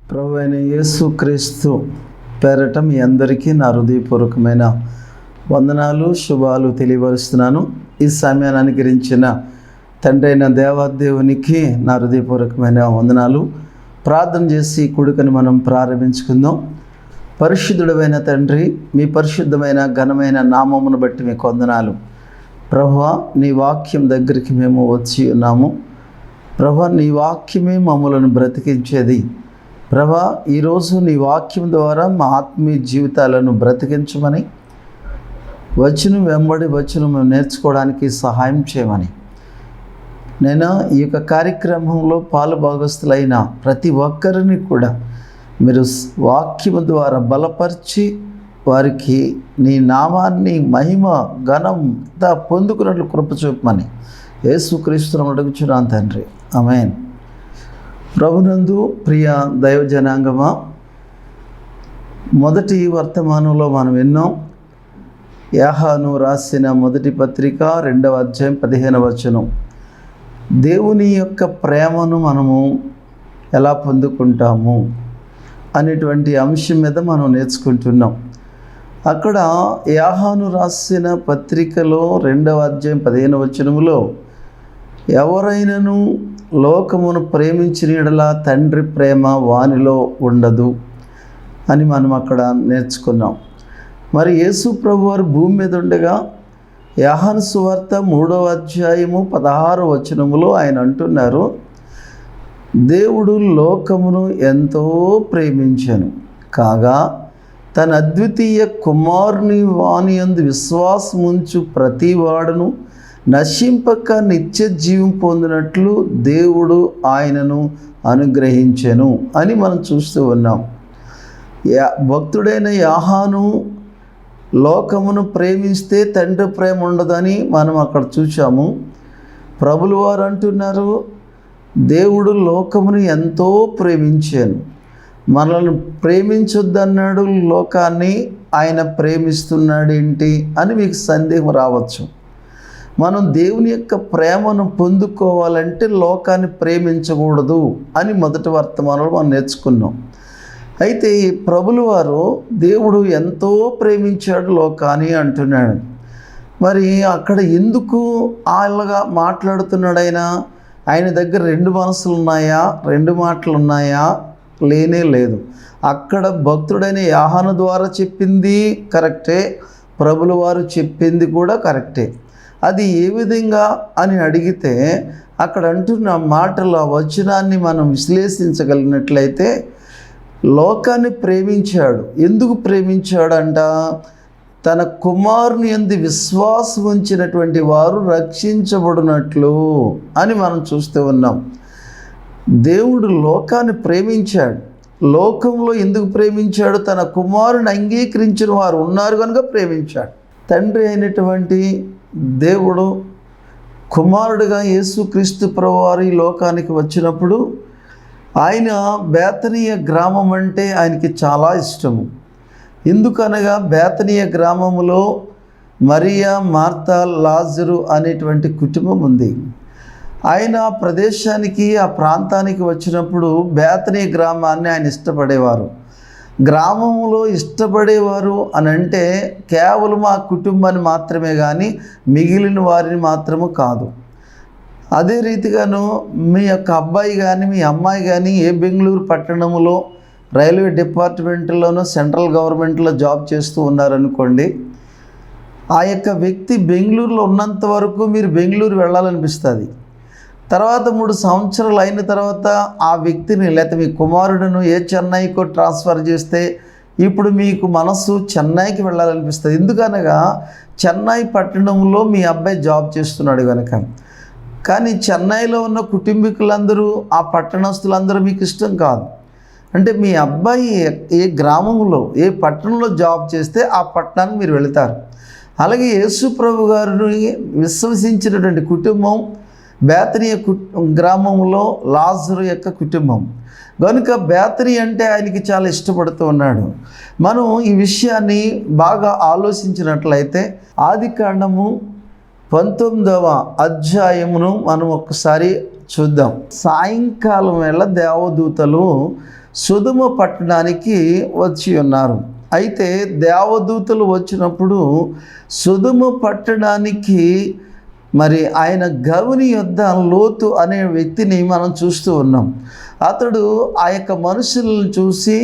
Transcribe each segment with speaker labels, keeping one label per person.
Speaker 1: ప్రభువైన యేసుక్రీస్తు పేరట మీ అందరికీ నా హృదయపూర్వకమైన వందనాలు, శుభాలు తెలియపరుస్తున్నాను. ఈ సమయాన్ని అనుగ్రహించిన తండ్రి అయిన దేవాదేవునికి నా హృదయపూర్వకమైన వందనాలు. ప్రార్థన చేసి కూడికను మనం ప్రారంభించుకుందాం. పరిశుద్ధుడైన తండ్రి, మీ పరిశుద్ధమైన ఘనమైన నామమును బట్టి మీకు వందనాలు. ప్రభువా, నీ వాక్యం దగ్గరికి మేము వచ్చి ఉన్నాము. ప్రభువా, నీ వాక్యమే మమ్మలను బ్రతికించేది. ప్రభువా, ఈరోజు నీ వాక్యం ద్వారా మా ఆత్మీయ జీవితాలను బ్రతికించమని, వచనం వెంబడి వచనం మేము నేర్చుకోవడానికి సహాయం చేయమని, నేను ఈ యొక్క కార్యక్రమంలో పాలుభాగస్తులైన ప్రతి ఒక్కరిని కూడా మీరు వాక్యము ద్వారా బలపరిచి వారికి నీ నామాన్ని మహిమ ఘనం పొందుకున్నట్లు కృప చూపమని యేసుక్రీస్తును అడుగుచున్నాను తండ్రి, ఆమేన్. ప్రభునందు ప్రియ దైవ జనాంగమా, మొదటి వర్తమానంలో మనం విన్నాం. యోహాను రాసిన మొదటి పత్రిక 2వ అధ్యాయం 15వ వచనం. దేవుని యొక్క ప్రేమను మనము ఎలా పొందుకుంటాము అనేటువంటి అంశం మీద మనం నేర్చుకుంటున్నాం. అక్కడ యోహాను రాసిన పత్రికలో 2వ అధ్యాయం 15వ వచనములో, ఎవరైనను లోకమును ప్రేమించిన యెడల తండ్రి ప్రేమ వానిలో ఉండదు అని మనం అక్కడ నేర్చుకున్నాం. మరి యేసు ప్రభువారు భూమి మీద ఉండగా యోహాను సువార్త 3వ అధ్యాయము 16వ వచనములో ఆయన అంటున్నారు, దేవుడు లోకమును ఎంతో ప్రేమించెను కాగా తన అద్వితీయ కుమారుని వాని యందు విశ్వాసముంచు ప్రతి వాడును నశింపక నిత్య జీవం పొందినట్లు దేవుడు ఆయనను అనుగ్రహించెను అని మనం చూస్తూ ఉన్నాం. భక్తుడైన యోహాను లోకమును ప్రేమిస్తే తండ్రి ప్రేమ ఉండదని మనం అక్కడ చూసాము. ప్రభులు వారు అంటున్నారు, దేవుడు లోకమును ఎంతో ప్రేమించాను, మనల్ని ప్రేమించొద్దన్నాడు, లోకాన్ని ఆయన ప్రేమిస్తున్నాడు ఏంటి అని మీకు సందేహం రావచ్చు. మనం దేవుని యొక్క ప్రేమను పొందుకోవాలంటే లోకాన్ని ప్రేమించకూడదు అని మొదటి వర్తమానంలో మనం నేర్చుకున్నాం. అయితే ఈ ప్రభులు వారు దేవుడు ఎంతో ప్రేమించాడు లోకాన్ని అంటున్నాడు. మరి అక్కడ ఎందుకు అలాగా మాట్లాడుతున్నాడు ఆయన దగ్గర 2 మనసులు ఉన్నాయా, 2 మాటలు ఉన్నాయా? లేనే లేదు. అక్కడ భక్తుడైన యోహాను ద్వారా చెప్పింది కరెక్టే, ప్రభులు వారు చెప్పింది కూడా కరెక్టే. అది ఏ విధంగా అని అడిగితే అక్కడ అంటున్న మాటలు, ఆ వచనాన్ని మనం విశ్లేషించగలిగినట్లయితే, లోకాన్ని ప్రేమించాడు. ఎందుకు ప్రేమించాడంట? తన కుమారుని యందు విశ్వాసం ఉంచినటువంటి వారు రక్షించబడినట్లు అని మనం చూస్తూ ఉన్నాం. దేవుడు లోకాన్ని ప్రేమించాడు. లోకంలో ఎందుకు ప్రేమించాడు? తన కుమారుని అంగీకరించిన వారు ఉన్నారు కనుక ప్రేమించాడు. తండ్రి అయినటువంటి దేవుడు కుమారుడిగా యేసుక్రీస్తు ప్రభువారు ఈ లోకానికి వచ్చినప్పుడు ఆయన బేతనీయ గ్రామం అంటే ఆయనకి చాలా ఇష్టము. ఎందుకనగా బేతనీయ గ్రామములో మరియా, మార్తా, లాజరు అనేటువంటి కుటుంబం ఉంది. ఆయన ఆ ప్రదేశానికి, ఆ ప్రాంతానికి వచ్చినప్పుడు బేతనీయ గ్రామాన్ని ఆయన ఇష్టపడేవారు. గ్రామంలో ఇష్టపడేవారు అని అంటే కేవలం ఆ కుటుంబాన్ని మాత్రమే కానీ మిగిలిన వారిని మాత్రము కాదు. అదే రీతిగాను మీ యొక్క అబ్బాయి కానీ మీ అమ్మాయి కానీ ఏ బెంగళూరు పట్టణంలో రైల్వే డిపార్ట్మెంట్లోనూ సెంట్రల్ గవర్నమెంట్లో జాబ్ చేస్తూ ఉన్నారనుకోండి, ఆ యొక్క వ్యక్తి బెంగళూరులో ఉన్నంత వరకు మీరు బెంగళూరు వెళ్ళాలనిపిస్తుంది. తర్వాత 3 సంవత్సరాలు అయిన తర్వాత ఆ వ్యక్తిని లేకపోతే మీ కుమారుడును ఏ చెన్నైకో ట్రాన్స్ఫర్ చేస్తే ఇప్పుడు మీకు మనసు చెన్నైకి వెళ్ళాలనిపిస్తుంది. ఎందుకనగా చెన్నై పట్టణంలో మీ అబ్బాయి జాబ్ చేస్తున్నాడు కనుక. కానీ చెన్నైలో ఉన్న కుటుంబీకులందరూ, ఆ పట్టణస్తులందరూ మీకు ఇష్టం కాదు. అంటే మీ అబ్బాయి ఏ గ్రామంలో, ఏ పట్టణంలో జాబ్ చేస్తే ఆ పట్టణానికి మీరు వెళతారు. అలాగే యేసు ప్రభు గారిని విశ్వసించినటువంటి కుటుంబం బేతనీ గ్రామంలో లాజరు యొక్క కుటుంబం కనుక బేతనీ అంటే ఆయనకి చాలా ఇష్టపడుతూ ఉన్నాడు. మనం ఈ విషయాన్ని బాగా ఆలోచించినట్లయితే ఆదికాండము 19వ అధ్యాయమును మనం ఒక్కసారి చూద్దాం. సాయంకాలం వేళ దేవదూతలు సొదొమ పట్టణానికి వచ్చి ఉన్నారు. అయితే దేవదూతలు వచ్చినప్పుడు సొదొమ పట్టణానికి మరి ఆయన గవిని యొద్ద లోతు అనే వ్యక్తిని మనం చూస్తూ ఉన్నాం. అతడు ఆ యొక్క మనుషులను చూసి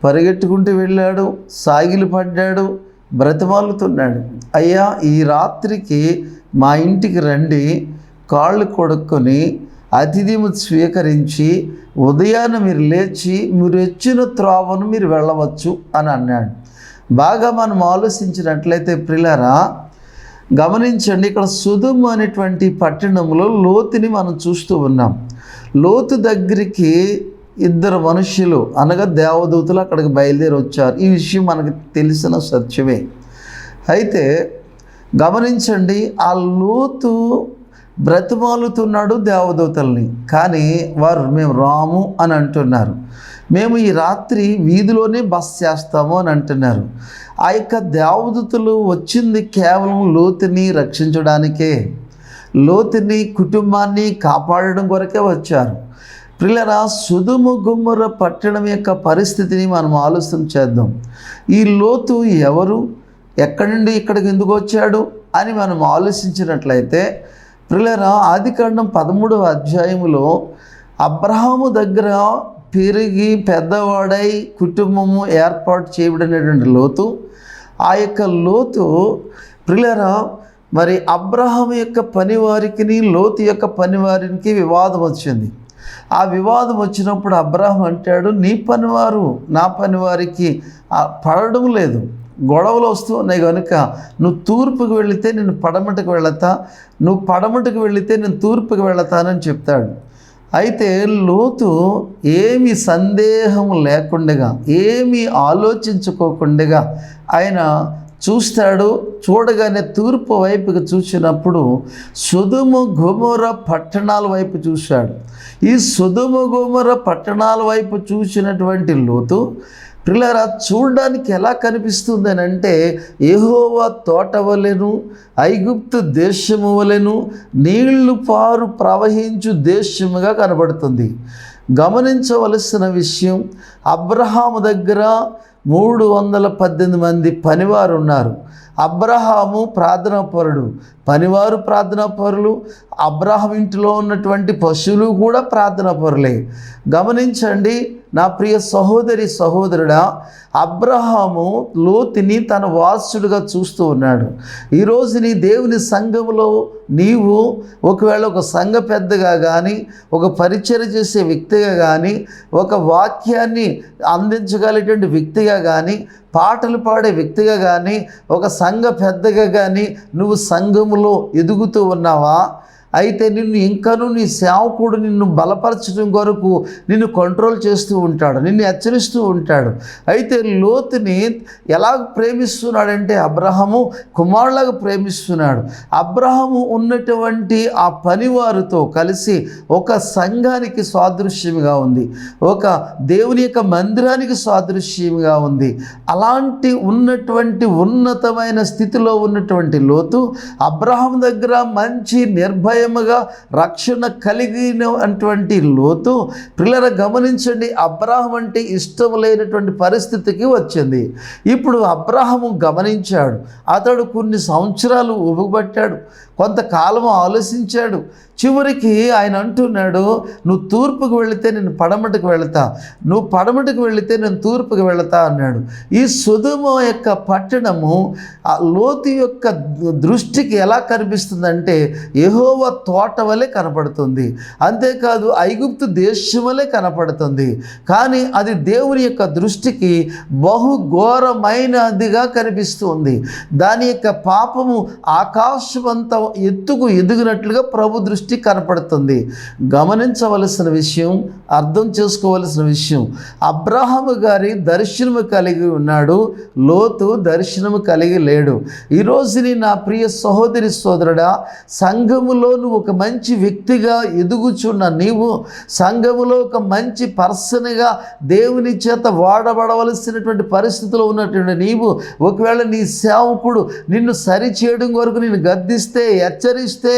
Speaker 1: పరిగెట్టుకుంటూ వెళ్ళాడు, సాగిలు పడ్డాడు, బ్రతిమాలుతున్నాడు. అయ్యా, ఈ రాత్రికి మా ఇంటికి రండి, కాళ్ళు కొడుక్కొని అతిథిని స్వీకరించి ఉదయాన మీరు లేచి మీరు వచ్చిన త్రోవను మీరు వెళ్ళవచ్చు అని అన్నాడు. బాగా మనం ఆలోచించినట్లయితే ప్రియులారా గమనించండి, ఇక్కడ సొదొమ అనేటువంటి పట్టణంలో లోతుని మనం చూస్తూ ఉన్నాం. లోతు దగ్గరికి ఇద్దరు మనుష్యులు అనగా దేవదూతలు అక్కడికి బయలుదేరి వచ్చారు. ఈ విషయం మనకు తెలిసిన సత్యమే. అయితే గమనించండి, ఆ లోతు బ్రతిమాలుతున్నాడు దేవదూతల్ని, కానీ వారు మేము రాము అని అంటున్నారు. మేము ఈ రాత్రి వీధిలోనే బస చేస్తాము అని అంటున్నారు. ఆ యొక్క దేవదూతలు వచ్చింది కేవలం లోతుని రక్షించడానికే, లోతుని కుటుంబాన్ని కాపాడడం కొరకే వచ్చారు. ప్రియులారా, సొదొమ గొమొర్రా పట్టణం యొక్క పరిస్థితిని మనం ఆలోచన చేద్దాం. ఈ లోతు ఎవరు, ఎక్కడి నుండి ఇక్కడికి ఎందుకు వచ్చాడు అని మనం ఆలోచించినట్లయితే ప్రియులారా ఆదికాండం 13వ అధ్యాయములో అబ్రహాము దగ్గర పెరిగి పెద్దవాడై కుటుంబము ఏర్పాటు చేయబడినటువంటి లోతు, ఆ యొక్క లోతు ప్రియులారా మరి అబ్రహాము యొక్క పనివారికి లోతు యొక్క పనివారికి వివాదం వచ్చింది. ఆ వివాదం వచ్చినప్పుడు అబ్రహాం అంటాడు, నీ పనివారు నా పనివారికి పడడం లేదు, గొడవలు వస్తూ ఉన్నాయి కనుక నువ్వు తూర్పుకు వెళితే నేను పడమటకు వెళతా, నువ్వు పడమటకు వెళితే నేను తూర్పుకు వెళతానని చెప్తాడు. అయితే లోతు ఏమి సందేహం లేకుండా, ఏమీ ఆలోచించుకోకుండా ఆయన చూస్తాడు. చూడగానే తూర్పు వైపుకి చూసినప్పుడు సొదొమ గొమొర్రా పట్టణాల వైపు చూశాడు. ఈ సొదొమ గొమొర్రా పట్టణాల వైపు చూసినటువంటి లోతు ప్రియులారా చూడడానికి ఎలా కనిపిస్తుంది అని అంటే యెహోవా తోట వలెను, ఐగుప్తు దేశము వలెను, నీళ్లు పారు ప్రవహించు దేశముగా కనబడుతుంది. గమనించవలసిన విషయం, అబ్రహాము దగ్గర 318 మంది పనివారు ఉన్నారు. అబ్రహాము ప్రార్థనాపరుడు, పనివారు ప్రార్థనాపరులు, అబ్రహాం ఇంటిలో ఉన్నటువంటి పశువులు కూడా ప్రార్థనాపరులే. గమనించండి నా ప్రియ సహోదరి సహోదరుడా, అబ్రహాము లోతుని తన వారసుడిగా చూస్తూ ఉన్నాడు. ఈరోజు నీ దేవుని సంఘములో నీవు ఒకవేళ ఒక సంఘ పెద్దగా కానీ, ఒక పరిచర్య చేసే వ్యక్తిగా కానీ, ఒక వాక్యాన్ని అందించగలిగేటువంటి వ్యక్తిగా కానీ, పాటలు పాడే వ్యక్తిగా కానీ, ఒక సంఘ పెద్దగా కానీ నువ్వు సంఘములో ఎదుగుతూ ఉన్నావా? అయితే నిన్ను ఇంకనూ నీ సేవకుడు నిన్ను బలపరచడం కొరకు నిన్ను కంట్రోల్ చేస్తూ ఉంటాడు, నిన్ను హెచ్చరిస్తూ ఉంటాడు. అయితే లోతుని ఎలా ప్రేమిస్తున్నాడంటే అబ్రహాము కుమారులాగా ప్రేమిస్తున్నాడు. అబ్రహాము ఉన్నటువంటి ఆ పనివారితో కలిసి ఒక సంఘానికి సాదృశ్యంగా ఉంది, ఒక దేవుని యొక్క మందిరానికి సాదృశ్యంగా ఉంది. అలాంటి ఉన్నటువంటి ఉన్నతమైన స్థితిలో ఉన్నటువంటి లోతు అబ్రహాము దగ్గర మంచి నిర్భయముగా రక్షణ కలిగినటువంటి లోతు పిల్లల గమనించండి, అబ్రహాం అంటే ఇష్టం లేనటువంటి పరిస్థితికి వచ్చింది. ఇప్పుడు అబ్రహాము గమనించాడు, అతడు కొన్ని సంవత్సరాలు ఊబిపట్టాడు, కొంతకాలం ఆలోచించాడు. చివరికి ఆయన అంటున్నాడు, నువ్వు తూర్పుకు వెళితే నేను పడమటకు వెళతా, నువ్వు పడమటకు వెళితే నేను తూర్పుకు వెళతా అన్నాడు. ఈ సొదొమ యొక్క పట్టణము ఆ లోతు యొక్క దృష్టికి ఎలా కనిపిస్తుందంటే యెహోవా తోట వలె కనపడుతుంది. అంతేకాదు ఐగుప్తు దేశం వలె కనపడుతుంది. కానీ అది దేవుని యొక్క దృష్టికి బహు ఘోరమైనదిగా కనిపిస్తుంది. దాని యొక్క పాపము ఆకాశమంత ఎత్తుకు ఎదిగినట్లుగా ప్రభు దృష్టి కనపడుతుంది. గమనించవలసిన విషయం, అర్థం చేసుకోవలసిన విషయం, అబ్రహాము గారి దర్శనము కలిగి ఉన్నాడు, లోతు దర్శనము కలిగి లేడు. ఈరోజుని నా ప్రియ సహోదరి సోదరుడా, సంఘములో నువ్వు ఒక మంచి వ్యక్తిగా ఎదుగుచున్న నీవు, సంఘములో ఒక మంచి పర్సన్గా దేవుని చేత వాడబడవలసినటువంటి పరిస్థితిలో ఉన్నటువంటి నీవు, ఒకవేళ నీ సేవకుడు నిన్ను సరిచేయడం వరకు నిన్ను గద్దిస్తే, హెచ్చరిస్తే,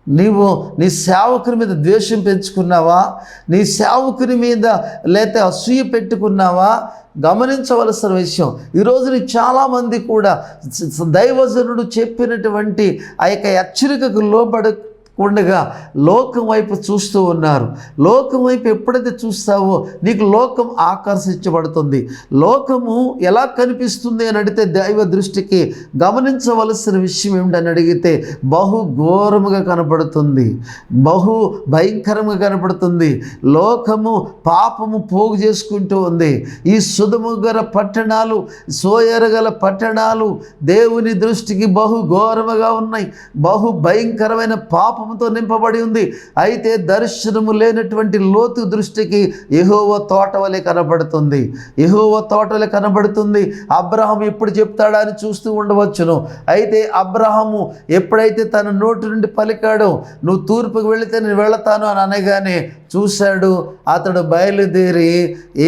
Speaker 1: నీవు నీ సేవకుని మీద ద్వేషం పెంచుకున్నావా, నీ సేవకుని మీద లేకపోతే అసూయ పెట్టుకున్నావా? గమనించవలసిన విషయం, ఈరోజు చాలామంది కూడా దైవజనుడు చెప్పినటువంటి ఆ యొక్క హెచ్చరికకు లోబడకుండా లోకం వైపు చూస్తూ ఉన్నారు. లోకం వైపు ఎప్పుడైతే చూస్తావో నీకు లోకం ఆకర్షించబడుతుంది. లోకము ఎలా కనిపిస్తుంది అని అడిగితే దైవ దృష్టికి గమనించవలసిన విషయం ఏమిటని అడిగితే బహు ఘోరముగా కనపడుతుంది, బహు భయంకరంగా కనపడుతుంది. లోకము పాపము పోగు చేసుకుంటూ ఉంది. ఈ సుధముగల పట్టణాలు, సోయరగల పట్టణాలు దేవుని దృష్టికి బహు ఘోరముగా ఉన్నాయి, బహు భయంకరమైన పాపంతో నింపబడి ఉంది. అయితే దర్శనము లేనటువంటి లోతు దృష్టికి యెహోవా తోట వలె కనబడుతుంది, యెహోవా తోట వలె కనబడుతుంది. అబ్రహాము ఎప్పుడు చెప్తాడా అని చూస్తూ ఉండవచ్చును. అయితే అబ్రహాము ఎప్పుడైతే తన నోటి నుండి పలికాడో, నువ్వు తూర్పుకు వెళితే నేను వెళతాను అని అనగానే చూశాడు. అతడు బయలుదేరి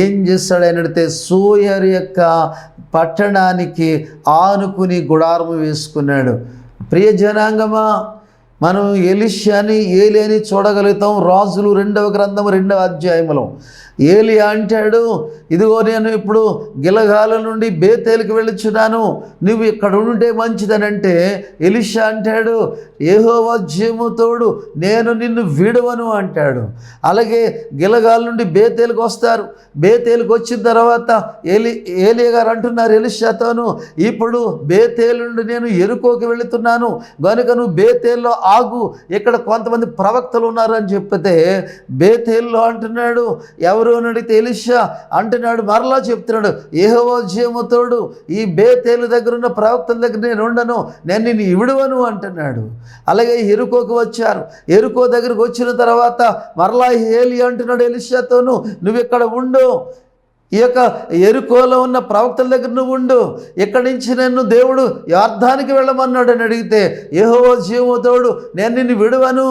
Speaker 1: ఏం చేస్తాడు అని అడిగితే సోయరు యొక్క పట్టణానికి ఆనుకుని గుడారము వేసుకున్నాడు. ప్రియ జనాంగమా, మనం ఎలీషాని, ఏలియాని చూడగలుగుతాం. రాజులు 2వ గ్రంథము 2వ అధ్యాయంలో ఏలియా అంటాడు, ఇదిగో నేను ఇప్పుడు గిలగాల నుండి బేతేలుకి వెళ్ళుచున్నాను, నువ్వు ఇక్కడ ఉంటే మంచిదని అంటే ఎలీషా అంటాడు, యెహోవా జీవముతోడు నేను నిన్ను విడవను అంటాడు. అలాగే గిలగాల నుండి బేతేలుకు వస్తారు. బేతేలుకు వచ్చిన తర్వాత ఏలియా గారు అంటున్నారు ఎలీషాతోను, ఇప్పుడు బేతేలు నుండి నేను యెరికోకి వెళుతున్నాను కనుక నువ్వు బేతేల్లో ఆగు, ఇక్కడ కొంతమంది ప్రవక్తలు ఉన్నారని చెప్పితే బేతేల్లో అంటున్నాడు, ఎవరు అని అడిగితే ఎలీషా అంటున్నాడు, మరలా చెప్తున్నాడు, యెహోవా జీవముతోడు ఈ బేతేలు దగ్గర ఉన్న ప్రవక్తల దగ్గర నేను ఉండను, నేను నిన్ను విడువను అంటున్నాడు. అలాగే యెరికోకు వచ్చారు. యెరికో దగ్గరకు వచ్చిన తర్వాత మరలా ఏలియా అంటున్నాడు ఎలీషాతోను, నువ్వు ఇక్కడ ఉండు, ఈ యొక్క యెరికోలో ఉన్న ప్రవక్తల దగ్గర నువ్వు ఉండు, ఇక్కడి నుంచి నన్ను దేవుడు యొర్దానికి వెళ్ళమన్నాడు అని అడిగితే యెహోవా జీవముతోడు నేను నిన్ను విడువను,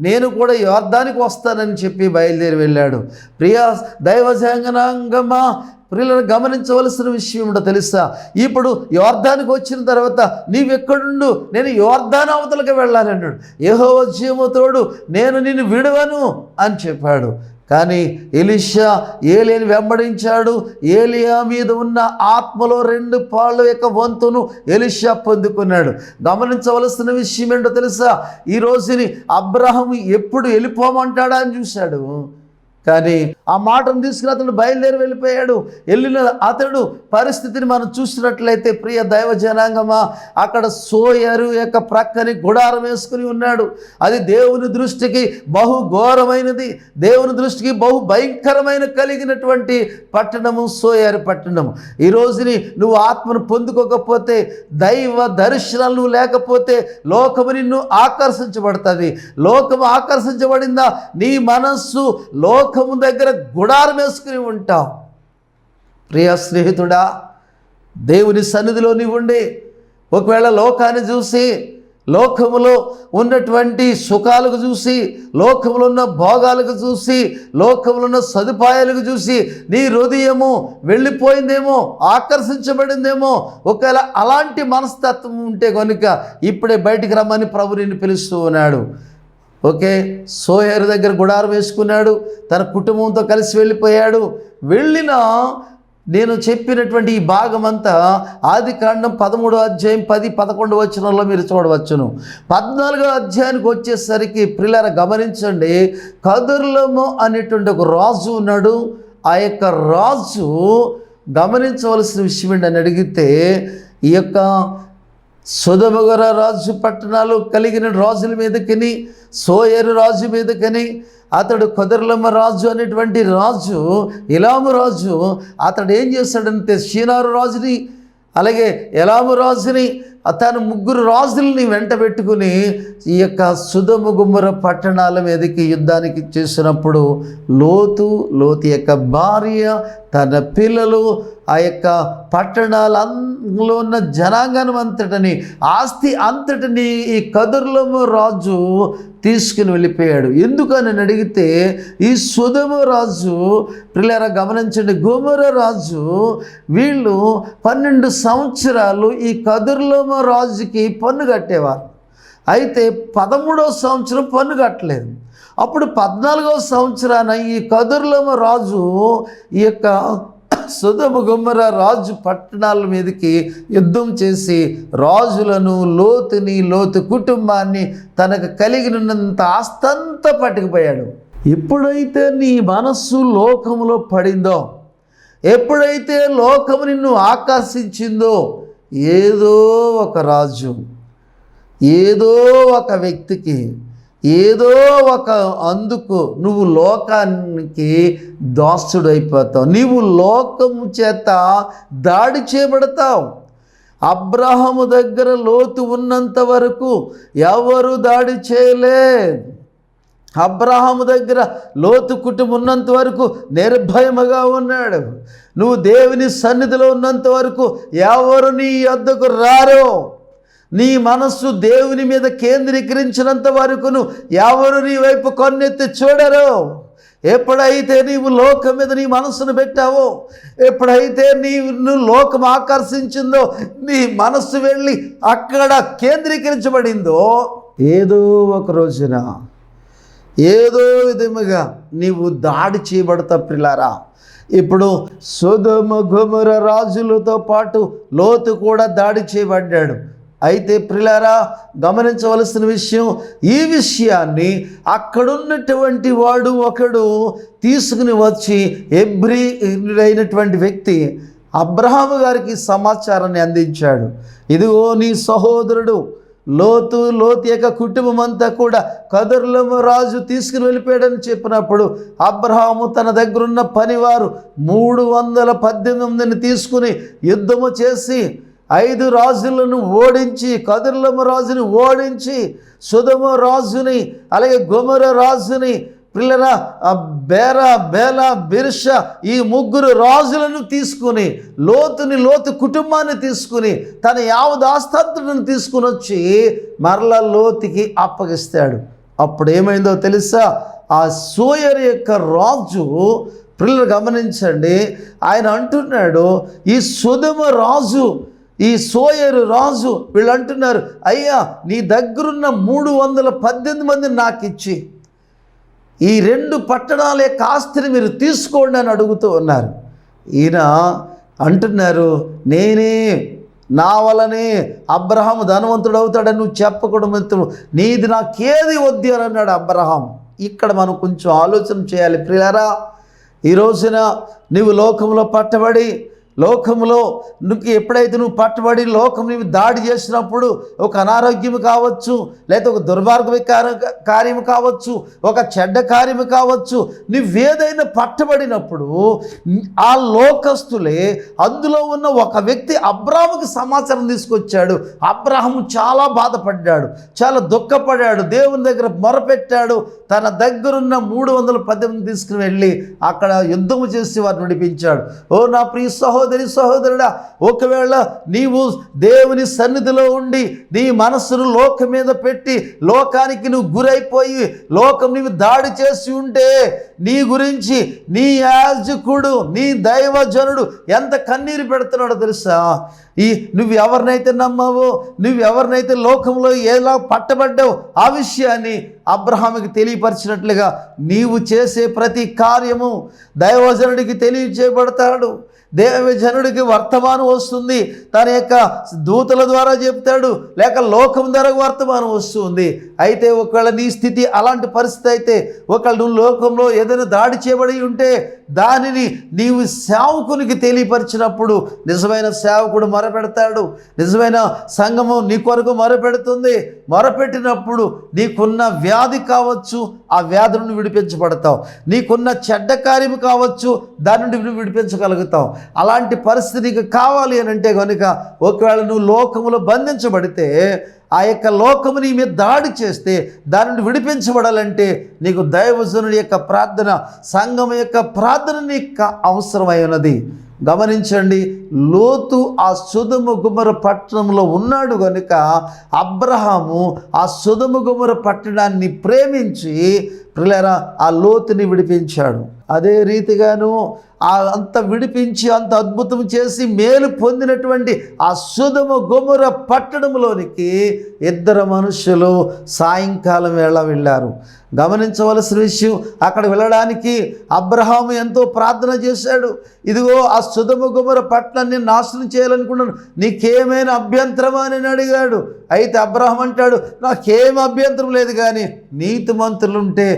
Speaker 1: నేను కూడా యొర్దానికి వస్తానని చెప్పి బయలుదేరి వెళ్ళాడు. ప్రియా దైవజనాంగమా, ప్రియులను గమనించవలసిన విషయం ఏమిటో తెలుసా? ఇప్పుడు యొర్దానికి వచ్చిన తర్వాత నీవెక్కడుండు, నేను యొర్దాను అవతలకి వెళ్ళాలన్నాడు. యెహోవా జీవముతోడు నేను నిన్ను విడవను అని చెప్పాడు. కానీ ఎలీషా ఏలియాని వెంబడించాడు. ఏలియా మీద ఉన్న ఆత్మలో 2 పాళ్ళ యొక్క వంతును ఎలీషా పొందుకున్నాడు. గమనించవలసిన విషయం ఏంటో తెలుసా? ఈ రోజుని అబ్రహాము ఎప్పుడు వెళ్ళిపోమంటాడా అని చూశాడు. కానీ ఆ మాటను తీసుకుని అతడు బయలుదేరి వెళ్ళిపోయాడు. వెళ్ళిన అతడు పరిస్థితిని మనం చూసినట్లయితే ప్రియ దైవ జనాంగమా, అక్కడ సోయరు యొక్క ప్రక్కని గుడారం వేసుకుని ఉన్నాడు. అది దేవుని దృష్టికి బహు ఘోరమైనది, దేవుని దృష్టికి బహు భయంకరమైన కలిగినటువంటి పట్టణము సోయరు పట్టణము. ఈ రోజుని నువ్వు ఆత్మను పొందుకోకపోతే, దైవ దర్శనాలు నువ్వు లేకపోతే లోకము నిన్ను ఆకర్షించబడుతుంది. లోకము ఆకర్షించబడిందా నీ మనస్సు లోకము దగ్గర గుడారం వేసుకుని ఉంటావు. ప్రియ స్నేహితుడా, దేవుని సన్నిధిలో నీవు ఉండి ఒకవేళ లోకాన్ని చూసి, లోకములో ఉన్నటువంటి సుఖాలకు చూసి, లోకములో ఉన్న భోగాలకు చూసి, లోకములో ఉన్న సదుపాయాలకు చూసి నీ హృదయము వెళ్ళిపోయిందేమో, ఆకర్షించబడిందేమో. ఒకవేళ అలాంటి మనస్తత్వం ఉంటే కనుక ఇప్పుడే బయటికి రమ్మని ప్రభు నిన్ను పిలుస్తూ ఉన్నాడు. ఓకే, సోయరు దగ్గర గుడారం వేసుకున్నాడు, తన కుటుంబంతో కలిసి వెళ్ళిపోయాడు. వెళ్ళిన నేను చెప్పినటువంటి ఈ భాగమంతా ఆదికాండం 13వ అధ్యాయం 10-11 వచనాల్లో మీరు చూడవచ్చును. 14వ అధ్యాయానికి వచ్చేసరికి ప్రియులారా గమనించండి, కదుర్లము అనేటువంటి ఒక రాజు ఉన్నాడు. ఆ యొక్క రాజు గమనించవలసిన విషయం ఏంటని అడిగితే, ఈ యొక్క సొదొమ రాజు పట్టణాలు కలిగిన రాజుల మీదకని, సోయరు రాజు మీదకని, అతడు కొదర్లమ్మ రాజు అనేటువంటి రాజు, ఎలాము రాజు, అతడు ఏం చేశాడంటే షీనారు రాజుని అలాగే ఎలాము రాజుని తను ముగ్గురు రాజుల్ని వెంట పెట్టుకుని ఈ యొక్క సొదొమ గొమొర్రా పట్టణాల మీదకి యుద్ధానికి చేసినప్పుడు లోతు యొక్క భార్య, తన పిల్లలు, ఆ యొక్క పట్టణాలలో ఉన్న జనాంగం అంతటిని, ఆస్తి అంతటిని ఈ కొదర్లమ్మ రాజు తీసుకుని వెళ్ళిపోయాడు. ఎందుకని అడిగితే ఈ సొదొమ రాజు, పిల్లరా గమనించండి, గొమొర్రా రాజు వీళ్ళు 12 సంవత్సరాలు ఈ కొదర్లమ్మ రాజుకి పన్ను కట్టేవారు. అయితే 13వ సంవత్సరం పన్ను కట్టలేదు. అప్పుడు 14వ సంవత్సరాన ఈ కొదర్లమ్మ రాజు ఈ యొక్క సొదొమ గొమొర్రా రాజు పట్టణాల మీదకి యుద్ధం చేసి రాజులను, లోతు కుటుంబాన్ని, తనకు కలిగినంత ఆస్తంతా పట్టుకుపోయాడు. ఎప్పుడైతే నీ మనస్సు లోకములో పడిందో, ఎప్పుడైతే లోకము నిన్ను ఆకర్షించిందో, ఏదో ఒక రాజు, ఏదో ఒక వ్యక్తికి, ఏదో ఒక అందుకు నువ్వు లోకానికి దాసుడైపోతావు. నీవు లోకము చేత దాడి చేయబడతావు. అబ్రహాము దగ్గర లోతు ఉన్నంత వరకు ఎవరు దాడి చేయలే. అబ్రహాము దగ్గర లోతు కుటుంబం ఉన్నంత వరకు నిర్భయముగా ఉన్నాడు. నువ్వు దేవుని సన్నిధిలో ఉన్నంత వరకు ఎవరు నీ వద్దకు రారో. నీ మనస్సు దేవుని మీద కేంద్రీకరించినంత వరకును ఎవరు నీ వైపు కన్నెత్తి చూడరు. ఎప్పుడైతే నీవు లోకం మీద నీ మనస్సును పెట్టావో, ఎప్పుడైతే నువ్వు లోకం ఆకర్షించిందో, నీ మనస్సు వెళ్ళి అక్కడ కేంద్రీకరించబడిందో, ఏదో ఒక రోజున ఏదో విధముగా నీవు దాడి చేయబడతావు. ప్రియులారా, ఇప్పుడు సొదొమ గొమొర్రా రాజులతో పాటు లోతు కూడా దాడి చేయబడ్డాడు. అయితే ప్రియులారా, గమనించవలసిన విషయం, ఈ విషయాన్ని అక్కడున్నటువంటి వాడు ఒకడు తీసుకుని వచ్చి హెబ్రీయుడైనటువంటి వ్యక్తి అబ్రహాము గారికి సమాచారాన్ని అందించాడు. ఇదిగో నీ సహోదరుడు లోతు యొక్క కుటుంబం అంతా కూడా కొదర్లమ్మ రాజు తీసుకుని వెళ్ళిపోయాడని చెప్పినప్పుడు అబ్రహాము తన దగ్గరున్న పనివారు 318 తీసుకుని యుద్ధము చేసి 5 రాజులను ఓడించి, కొదర్లమ్మ రాజుని ఓడించి, సొదొమ రాజుని అలాగే గొమొర్రా రాజుని, పిల్లరా బేలా బిర్షా, ఈ 3 రాజులను తీసుకుని లోతు కుటుంబాన్ని తీసుకుని తన యావత్ ఆస్తంతులను తీసుకుని వచ్చి మరలా లోతుకి అప్పగిస్తాడు. అప్పుడు ఏమైందో తెలుసా? ఆ సోయరు యొక్క రాజు, పిల్లలు గమనించండి, ఆయన అంటున్నాడు, ఈ సొదొమ రాజు, ఈ సోయరు రాజు వీళ్ళు అంటున్నారు, అయ్యా నీ దగ్గరున్న 318 మందిని నాకు ఇచ్చి ఈ 2 పట్టణాల యొక్క ఆస్తిని మీరు తీసుకోండి అని అడుగుతూ ఉన్నారు. ఈయన అంటున్నారు, నేనే నా వలనే అబ్రహాము ధనవంతుడు అవుతాడని నువ్వు చెప్పకూడదు, నీది నాకేది వద్దు అని అన్నాడు అబ్రహాం. ఇక్కడ మనం కొంచెం ఆలోచన చేయాలి ప్రియులారా. ఈ రోజున నీవు లోకంలో పట్టబడి, లోకంలో ఎప్పుడైతే నువ్వు పట్టుబడి లోకం నీవు దాడి చేసినప్పుడు, ఒక అనారోగ్యం కావచ్చు, లేదా ఒక దుర్మార్గ కార్యం కావచ్చు, ఒక చెడ్డ కార్యం కావచ్చు, నువ్వేదైనా పట్టబడినప్పుడు ఆ లోకస్తులే అందులో ఉన్న ఒక వ్యక్తి అబ్రాహాముకి సమాచారం తీసుకొచ్చాడు. అబ్రాహాము చాలా బాధపడ్డాడు, చాలా దుఃఖపడ్డాడు, దేవుని దగ్గర మొరపెట్టాడు. తన దగ్గరున్న 318 తీసుకుని వెళ్ళి అక్కడ యుద్ధము చేసి వారిని నడిపించాడు. ఓ నా ప్రియ సహోదరుడా, ఒకవేళ నీవు దేవుని సన్నిధిలో ఉండి నీ మనస్సును లోకం మీద పెట్టి లోకానికి నువ్వు గురైపోయి లోకం నీవు దాడి చేసి ఉంటే, నీ గురించి నీ యాజకుడు, నీ దైవజనుడు ఎంత కన్నీరు పెడుతున్నాడో తెలుసా? నువ్వు ఎవరినైతే నమ్మావో, నువ్వు ఎవరినైతే లోకంలో ఎలా పట్టబడ్డావు, ఆ విషయాన్ని అబ్రహాముకి తెలియపరిచినట్లుగా నీవు చేసే ప్రతి కార్యము దైవజనుడికి తెలియచేయబడతాడు. దేవజనుడికి వర్తమానం వస్తుంది, తన యొక్క దూతల ద్వారా చెప్తాడు, లేక లోకం ద్వారా వర్తమానం వస్తుంది. అయితే ఒకవేళ నీ స్థితి అలాంటి పరిస్థితి అయితే, ఒకవేళ నువ్వు లోకంలో ఏదైనా దాడి చేయబడి ఉంటే దానిని నీవు సేవకునికి తెలియపరిచినప్పుడు నిజమైన సేవకుడు మొరపెడతాడు, నిజమైన సంఘము నీ కొరకు మొరపెడుతుంది. మొరపెట్టినప్పుడు నీకున్న వ్యాధి కావచ్చు, ఆ వ్యాధి నుండి విడిపించబడతావు. నీకున్న చెడ్డ కార్యము కావచ్చు, దాని నుండి నువ్వు విడిపించగలుగుతావు. అలాంటి పరిస్థితి నీకు కావాలి అని అంటే కనుక, ఒకవేళ నువ్వు లోకములో బంధించబడితే, ఆ యొక్క లోకము నీ మీద దాడి చేస్తే దాని నుండి విడిపించబడాలంటే నీకు దైవజనుడి యొక్క ప్రార్థన, సంఘం యొక్క ప్రార్థన నీకు అవసరమై ఉన్నది. గమనించండి, లోతు ఆ సొదొమ గొమొర్రా పట్టణంలో ఉన్నాడు కనుక అబ్రహాము ఆ సొదొమ గొమొర్రా పట్టణాన్ని ప్రేమించి ప్రియులారా ఆ లోతుని విడిపించాడు. అదే రీతిగాను అంత విడిపించి అంత అద్భుతం చేసి మేలు పొందినటువంటి ఆ సొదొమ గొమొర్రా పట్టణంలోనికి ఇద్దరు మనుషులు సాయంకాలం వేళ వెళ్ళారు. గమనించవలసిన విషయం, అక్కడ వెళ్ళడానికి అబ్రహాము ఎంతో ప్రార్థన చేశాడు. ఇదిగో ఆ సొదొమ గొమొర్రా పట్టణాన్ని నాశనం చేయాలనుకున్నాను, నీకేమైనా అభ్యంతరమా అని అడిగాడు. అయితే అబ్రహాం అంటాడు, నాకేం అభ్యంతరం లేదు, కానీ నీతిమంతులుంటే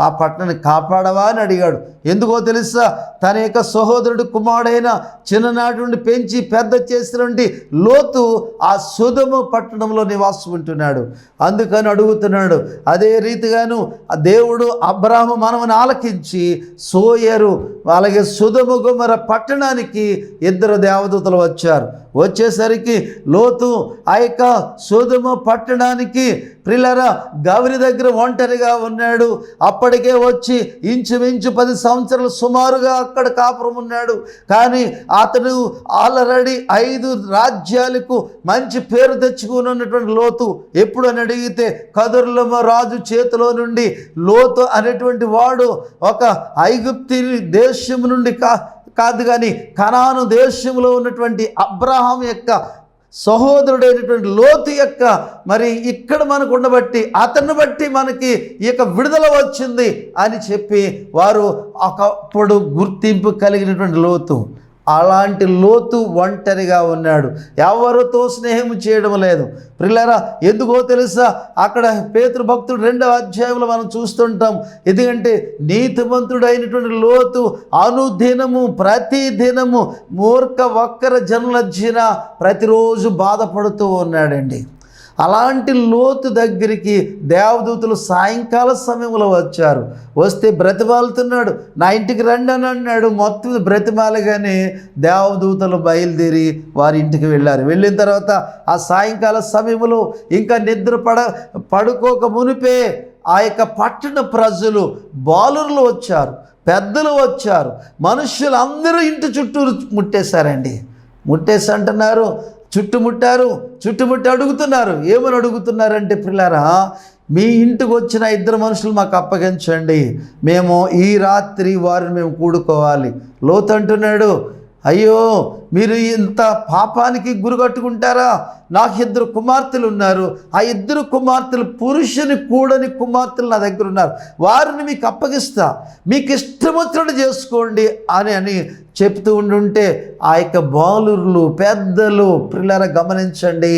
Speaker 1: ఆ పట్టణాన్ని కాపాడవా అని అడిగాడు. ఎందుకో తెలుసా, తన యొక్క సహోదరుడు కుమారుడైన చిన్ననాటి నుండి పెంచి పెద్ద చేసినటువంటి లోతు ఆ సొదొమ పట్టణంలో నివాసం ఉంటున్నాడు, అందుకని అడుగుతున్నాడు. అదే రీతిగాను ఆ దేవుడు అబ్రాహాము మనవుని ఆలకించి సోయరు అలాగే సొదొమ గొమొర్రా పట్టణానికి ఇద్దరు దేవదూతలు వచ్చారు. వచ్చేసరికి లోతు ఆ యొక్క సొదొమ పట్టణానికి ప్రియులారా గవిని దగ్గర ఒంటరిగా ఉన్నాడు. అప్పటికే వచ్చి ఇంచుమించు 10 సంవత్సరాలు సుమారుగా అక్కడ కాపురం ఉన్నాడు. కానీ అతను ఆల్రెడీ 5 రాజ్యాలకు మంచి పేరు తెచ్చుకున్నటువంటి లోతు ఎప్పుడు అని అడిగితే, కదుర్లమ రాజు చేతిలో నుండి లోతు అనేటువంటి వాడు ఒక ఐగుప్తి దేశం నుండి కాదు కానీ కనాను దేశంలో ఉన్నటువంటి అబ్రహాం యొక్క సహోదరుడైనటువంటి లోతు యొక్క మరి ఇక్కడ మనకు ఉండబట్టి అతన్ని బట్టి మనకి ఈ యొక్క విడుదల వచ్చింది అని చెప్పి వారు ఒకప్పుడు గుర్తింపు కలిగినటువంటి లోతు. అలాంటి లోతు ఒంటరిగా ఉన్నాడు, ఎవరితో స్నేహం చేయడం లేదు. ప్రియులారా ఎందుకో తెలుసా, అక్కడ పేతురు భక్తుడు 2వ అధ్యాయంలో మనం చూస్తుంటాం. ఎందుకంటే నీతిమంతుడు అయినటువంటి లోతు అనుదినము ప్రతి దినము మూర్ఖ వక్ర జనులొచ్చిన ప్రతిరోజు బాధపడుతూ ఉన్నాడండి. అలాంటి లోతు దగ్గరికి దేవదూతలు సాయంకాల సమయంలో వచ్చారు. వస్తే బ్రతిమాలుతున్నాడు, నా ఇంటికి రండి అని అన్నాడు. మొత్తం బ్రతిమాలగానే దేవదూతలు బయలుదేరి వారి ఇంటికి వెళ్ళారు. వెళ్ళిన తర్వాత ఆ సాయంకాల సమయంలో ఇంకా నిద్ర పడుకోక మునిపే ఆ యొక్క పట్టణ ప్రజలు బాలురులు వచ్చారు, పెద్దలు వచ్చారు, మనుషులందరూ ఇంటి చుట్టూరు ముట్టేశారండి. ముట్టేసి అంటున్నారు, చుట్టుముట్టి అడుగుతున్నారు. ఏమని అడుగుతున్నారంటే, ప్రియులారా మీ ఇంటికి వచ్చిన 2 మనుషులు మాకు అప్పగించండి, మేము ఈ రాత్రి వారిని మేము కూడుకోవాలి. లోతు అంటున్నాడు, అయ్యో మీరు ఇంత పాపానికి గురికట్టుకుంటారా? నాకు 2 కుమార్తెలు ఉన్నారు, ఆ 2 కుమార్తెలు పురుషుని కూడని కుమార్తెలు నా దగ్గర ఉన్నారు, వారిని మీకు అప్పగిస్తా, మీకు ఇష్టం వచ్చినట్టు చేసుకోండి అని చెప్తూ ఉండుంటే ఆ యొక్క బాలురులు పెద్దలు, ప్రియులారా గమనించండి,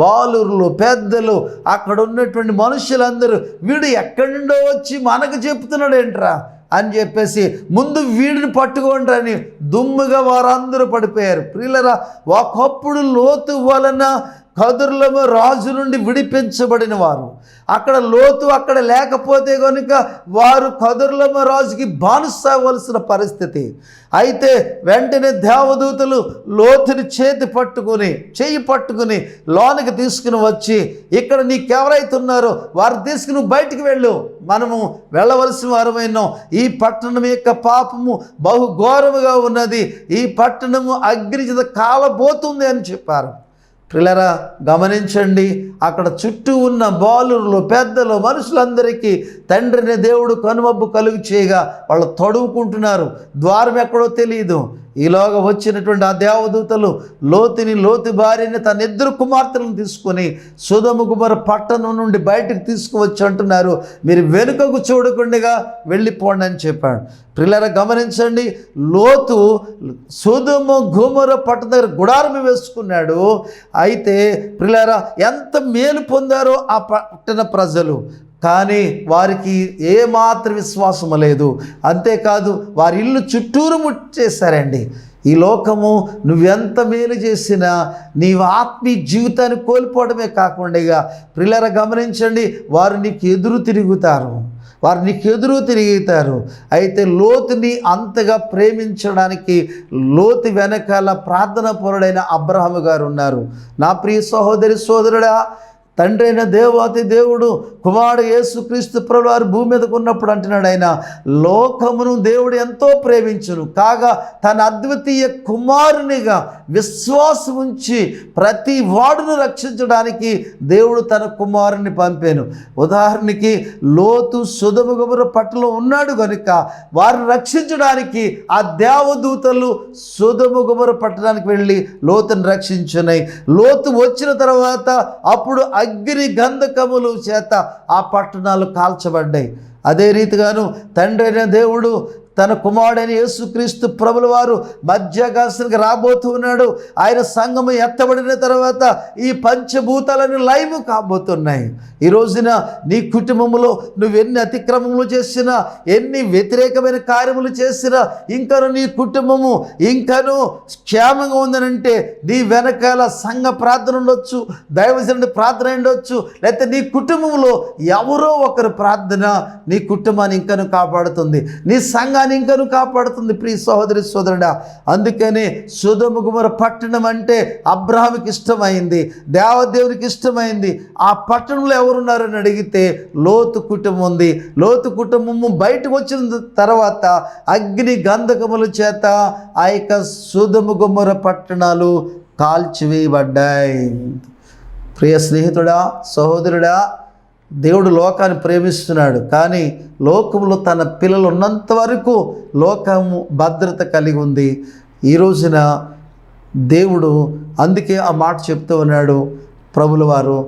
Speaker 1: బాలురులు పెద్దలు అక్కడ ఉన్నటువంటి మనుషులందరూ వీడు ఎక్కడి నుండో వచ్చి మనకు చెప్తున్నాడు ఏంట్రా అని చెప్పేసి ముందు వీడిని పట్టుకోండి అని దుమ్ముగా వారందరూ పడిపోయారు. ప్రియులారా ఒకప్పుడు లోతు వలన కదుర్లమ రాజు నుండి విడిపించబడిన వారు, అక్కడ లోతు అక్కడ లేకపోతే కనుక వారు కదుర్లమ రాజుకి బానిసవలసిన పరిస్థితి. అయితే వెంటనే దేవదూతలు లోతుని చెయ్యి పట్టుకుని లోనికి తీసుకుని వచ్చి, ఇక్కడ నీకెవరైతే ఉన్నారో వారు తీసుకుని బయటికి వెళ్ళు, మనము వెళ్ళవలసిన వారమైనాం, ఈ పట్టణం యొక్క పాపము బహు ఘోరముగా ఉన్నది, ఈ పట్టణము అగ్ని చేత కాలబోతుంది అని చెప్పారు. ప్రియులారా గమనించండి, అక్కడ చుట్టూ ఉన్న బాలురులు పెద్దలు మనుషులందరికీ తండ్రిని దేవుడు కనుమబ్బు కలుగు చేయగా వాళ్ళు తడువుకుంటున్నారు, ద్వారం ఎక్కడో తెలియదు. ఈలోగా వచ్చినటువంటి ఆ దేవదూతలు లోతు భార్యని తన 2 కుమార్తెలను తీసుకొని సొదొమ గొమొర్రా పట్టణం నుండి బయటకు తీసుకువచ్చి అంటున్నారు, మీరు వెనుకకు చూడకుండా వెళ్ళిపోండి అని చెప్పాడు. ప్రియులారా గమనించండి, లోతు సొదొమ గొమొర్రా పట్టణం దగ్గర గుడారం వేసుకున్నాడు. అయితే ప్రియులారా, ఎంత మేలు పొందారో ఆ పట్టణ ప్రజలు, కానీ వారికి ఏమాత్రం విశ్వాసం లేదు. అంతేకాదు వారి ఇల్లు చుట్టూరు ముట్టేశారండి. ఈ లోకము నువ్వెంత మేలు చేసినా నీవు ఆత్మీయ జీవితాన్ని కోల్పోవడమే కాకుండా, ప్రియులారా గమనించండి, వారు నీకు ఎదురు తిరుగుతారు. అయితే లోతుని అంతగా ప్రేమించడానికి లోతు వెనకాల ప్రార్థనా పరుడైన అబ్రహాము గారు ఉన్నారు. నా ప్రియ సహోదరి సోదరుడా, తండ్రి అయిన దేవాతి దేవుడు కుమారుడు యేసుక్రీస్తు ప్రభువు వారు భూమి మీదకు ఉన్నప్పుడు అంటున్నాడు, ఆయన లోకమును దేవుడు ఎంతో ప్రేమించును కాగా తన అద్వితీయ కుమారునిగా విశ్వాసం ఉంచి ప్రతి వాడును రక్షించడానికి దేవుడు తన కుమారుని పంపాను. ఉదాహరణకి లోతు సొదొమ గొమొర్రా పట్టణంలో ఉన్నాడు కనుక వారిని రక్షించడానికి ఆ దేవదూతలు సొదొమ గొమొర్రా పట్టణానికి వెళ్ళి లోతును రక్షించున్నాయి. లోతు వచ్చిన తర్వాత అప్పుడు అగ్ని గంధకములు చేత ఆ పట్టణాలు కాల్చబడ్డాయి. అదే రీతిగాను తండ్రి అయిన దేవుడు తన కుమారుడైన యేసుక్రీస్తు ప్రభుల వారు మధ్యాకాశానికి రాబోతూ ఉన్నాడు. ఆయన సంఘము ఎత్తబడిన తర్వాత ఈ పంచభూతాలను లైవ్ కాబోతున్నాయి. ఈ రోజున నీ కుటుంబంలో నువ్వు ఎన్ని అతిక్రమములు చేసినా, ఎన్ని వ్యతిరేకమైన కార్యములు చేసినా, ఇంకను నీ కుటుంబము ఇంకను క్షేమంగా ఉందనంటే నీ వెనకాల సంఘ ప్రార్థన ఉండొచ్చు, దైవజనుడి ప్రార్థన ఉండొచ్చు, లేకపోతే నీ కుటుంబంలో ఎవరో ఒకరు ప్రార్థన నీ కుటుంబాన్ని ఇంకను కాపాడుతుంది, నీ సంఘాన్ని ఇంకను కాపాడుతుంది. ప్రియ సహోదరి సోదరుడా, అందుకనే సొదొమ గొమొర్రా పట్టణం అంటే అబ్రహాముకి ఇష్టమైంది, దేవదేవునికి ఇష్టమైంది. ఆ పట్టణంలో ఎవరున్నారని అడిగితే లోతు కుటుంబం ఉంది. లోతు కుటుంబము బయటకు వచ్చిన తర్వాత అగ్ని గంధకముల చేత ఆ యొక్క సొదొమ గొమొర్రా పట్టణాలు కాల్చివేయబడ్డాయి. ప్రియ స్నేహితుడా, సహోదరుడా, దేవుడు లోకాన్ని ప్రేమిస్తున్నాడు, కానీ లోకంలో తన పిల్లలు ఉన్నంత వరకు లోకము భద్రత కలిగి ఉంది. ఈ రోజున దేవుడు అందుకే ఆ మాట చెప్తూ ఉన్నాడు ప్రభుల వారు,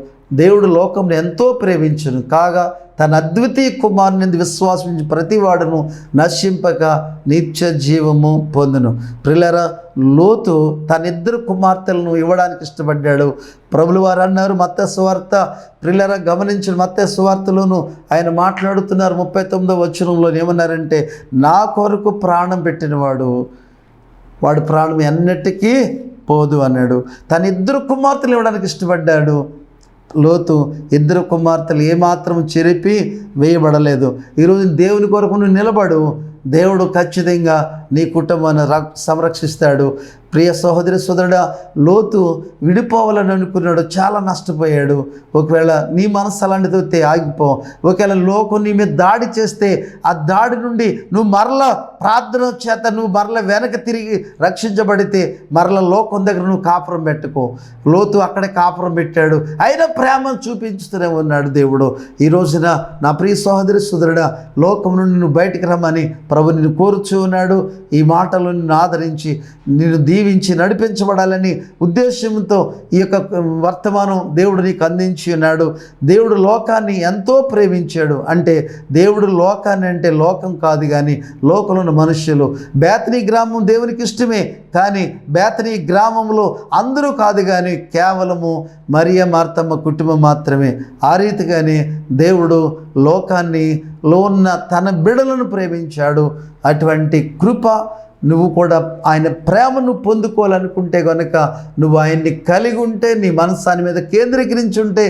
Speaker 1: దేవుడు లోకంను ఎంతో ప్రేమించును కాగా తన అద్వితీయ కుమారుని విశ్వాసించి ప్రతి వాడును నశింపక నిత్య జీవము పొందును. ప్రియులారా, లోతు తన ఇద్దరు కుమార్తెలను ఇవ్వడానికి ఇష్టపడ్డాడు. ప్రభులు వారు అన్నారు మత్తయి సువార్త, ప్రియులారా గమనించిన మత్తయి సువార్తలోను ఆయన మాట్లాడుతున్నారు 39వ వచనంలో ఏమన్నారంటే, నా కొరకు ప్రాణం పెట్టినవాడు వాడు ప్రాణం ఎన్నటికీ పోదు అన్నాడు. తన ఇద్దరు కుమార్తెలు ఇవ్వడానికి ఇష్టపడ్డాడు. లోతు ఇద్దరు కుమార్తెలు ఏమాత్రం చెరిపి వేయబడలేదు. ఈరోజు దేవుని కొరకు నువ్వు నిలబడు, దేవుడు ఖచ్చితంగా నీ కుటుంబాన్ని సంరక్షిస్తాడు. ప్రియ సహోదరి సోదరుడా, లోతు విడిపోవాలని అనుకున్నాడు, చాలా నష్టపోయాడు. ఒకవేళ నీ మనసు అలాంటిది ఆగిపో. ఒకవేళ లోకం నీ మీద దాడి చేస్తే ఆ దాడి నుండి నువ్వు మరల ప్రార్థన చేత నువ్వు మరల వెనక తిరిగి రక్షించబడితే మరల లోకం దగ్గర నువ్వు కాపురం పెట్టుకో. లోతు అక్కడే కాపురం పెట్టాడు, అయినా ప్రేమను చూపించుతూనే ఉన్నాడు దేవుడు. ఈ రోజున నా ప్రియ సహోదరి సోదరుడా, లోకం నుండి నువ్వు బయటికి రమ్మని ప్రభు నిన్ను కోరుచూ ఉన్నాడు. ఈ మాటలు నిన్ను ఆదరించి నిన్ను దీవించి నడిపించబడాలని ఉద్దేశంతో ఈ యొక్క వర్తమానం దేవుడు నీకు అందించి ఉన్నాడు. దేవుడు లోకాన్ని ఎంతో ప్రేమించాడు. అంటే దేవుడు లోకాన్ని అంటే లోకం కాదు కానీ లోకంలో ఉన్న మనుష్యులు. బేతనీ గ్రామం దేవునికి ఇష్టమే, కానీ బేతనీ గ్రామంలో అందరూ కాదు కానీ కేవలము మరియ మార్తమ్మ కుటుంబం మాత్రమే. ఆ రీతిగానే దేవుడు లోకాన్ని లో ఉన్న తన బిడ్డలను ప్రేమించాడు. అటువంటి కృప నువ్వు కూడా ఆయన ప్రేమను పొందుకోవాలనుకుంటే కనుక నువ్వు ఆయన్ని కలిగి ఉంటే, నీ మనసు ఆయన మీద కేంద్రీకరించి ఉంటే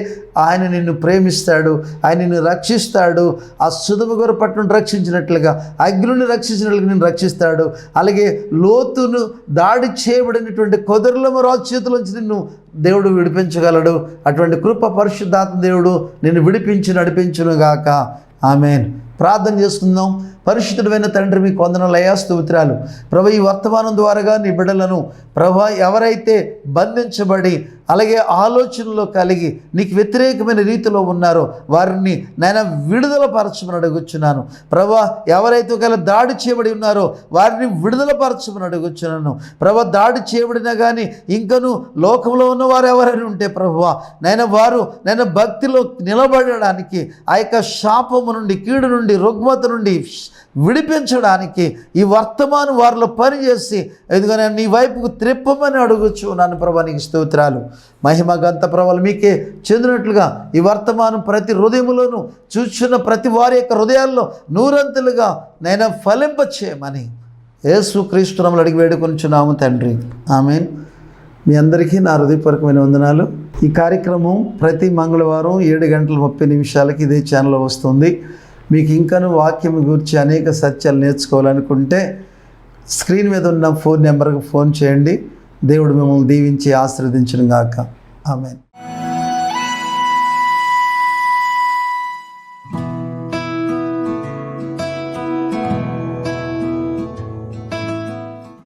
Speaker 1: ఆయన నిన్ను ప్రేమిస్తాడు, ఆయన నిన్ను రక్షిస్తాడు. ఆ సొదొమ గొమొర్రా పట్టణం రక్షించినట్లుగా, అగ్నిని రక్షించినట్లుగా నిన్ను రక్షిస్తాడు. అలాగే లోతును దాడి చేయబడినటువంటి కొదొర్లాము రాజు చేతిలోంచి నిన్ను దేవుడు విడిపించగలడు. అటువంటి కృప పరిశుద్ధాత్మ దేవుడు నిన్ను విడిపించి నడిపించునుగాక. ఆమేన్. ప్రార్థన చేసుకుందాం. పరిశుద్ధుడైన తండ్రి, మీకు వందనాలయ్యా, స్తోత్రాలు ప్రభు. ఈ వర్తమానం ద్వారాగా నీ బిడ్డలను ప్రభు ఎవరైతే బంధించబడి అలాగే ఆలోచనలో కలిగి నీకు వ్యతిరేకమైన రీతిలో ఉన్నారో వారిని నేను విడుదల పరచమని అడుగుచున్నాను ప్రభు. ఎవరైతే ఒకవేళ దాడి చేయబడి ఉన్నారో వారిని విడుదల పరచమని అడుగుచున్నాను ప్రభు. దాడి చేయబడినా కానీ ఇంకను లోకంలో ఉన్నవారు ఎవరైనా ఉంటే ప్రభువా, నేను వారు భక్తిలో నిలబడడానికి ఆ యొక్క శాపము నుండి, కీడు నుండి నుండి, రుగ్మత నుండి విడిపించడానికి ఈ వర్తమానం వారిలో పనిచేసి ఎందుకని నీ వైపుకు త్రిప్పమని అడుగుచు నన్ను ప్రభా నీకు స్తోత్రాలు. మహిమ గంత ప్రభలు మీకే చెందినట్లుగా ఈ వర్తమానం ప్రతి హృదయములోనూ చూస్తున్న ప్రతి వారి యొక్క హృదయాల్లో నూరంతులుగా నేను ఫలింపచేయమని యేసుక్రీస్తు నామములో అడిగి వేడుకొనుచున్నాము తండ్రి, ఆమేన్. మీ అందరికీ నా హృదయపూర్వకమైన వందనాలు. ఈ కార్యక్రమం ప్రతి మంగళవారం 7:30 ఇదే ఛానల్లో వస్తుంది. మీకు ఇంకనూ వాక్యం గురించి అనేక సత్యాలు నేర్చుకోవాలనుకుంటే స్క్రీన్ మీద ఉన్న ఫోన్ నెంబర్కి ఫోన్ చేయండి. దేవుడు మిమ్మల్ని దీవించి ఆశీర్వదించును గాక. ఆమేన్.